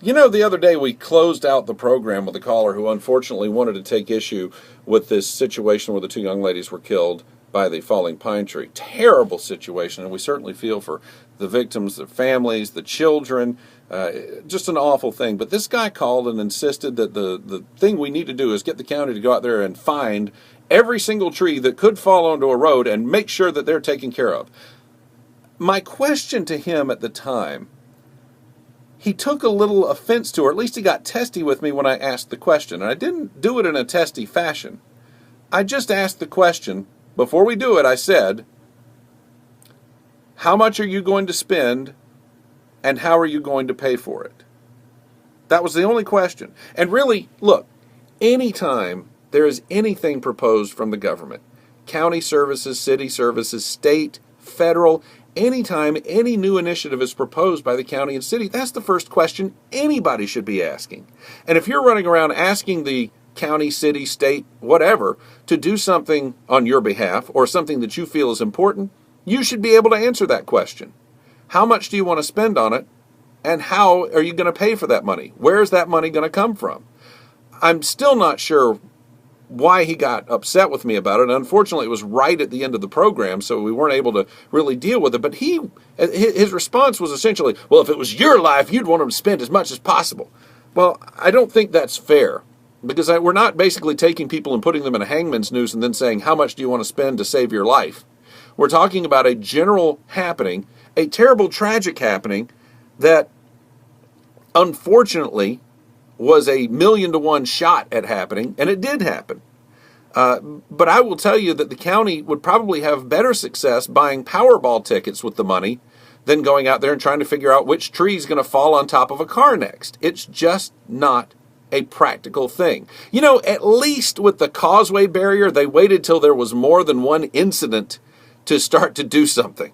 You know, the other day we closed out the program with a caller who unfortunately wanted to take issue with this situation where the two young ladies were killed by the falling pine tree. Terrible situation, and we certainly feel for the victims, the families, the children. Just an awful thing. But this guy called and insisted that the thing we need to do is get the county to go out there and find every single tree that could fall onto a road and make sure that they're taken care of. My question to him at the time, he took a little offense to, or at least he got testy with me when I asked the question. And I didn't do it in a testy fashion. I just asked the question. Before we do it, I said, how much are you going to spend and how are you going to pay for it? That was the only question. And really, look, anytime there is anything proposed from the government, county services, city services, state, federal, anytime any new initiative is proposed by the county and city, that's the first question anybody should be asking. And if you're running around asking the county, city, state, whatever, to do something on your behalf or something that you feel is important, you should be able to answer that question. How much do you want to spend on it? And how are you going to pay for that money? Where is that money going to come from? I'm still not sure why he got upset with me about it. Unfortunately, it was right at the end of the program, so we weren't able to really deal with it. But his response was essentially, well, if it was your life, you'd want him to spend as much as possible. Well, I don't think that's fair, because we're not basically taking people and putting them in a hangman's noose and then saying, how much do you want to spend to save your life? We're talking about a general happening, a terrible, tragic happening that unfortunately was a 1,000,000-to-1 shot at happening, and it did happen. But I will tell you that the county would probably have better success buying Powerball tickets with the money than going out there and trying to figure out which tree is going to fall on top of a car next. It's just not a practical thing. You know, at least with the causeway barrier, they waited till there was more than one incident to start to do something.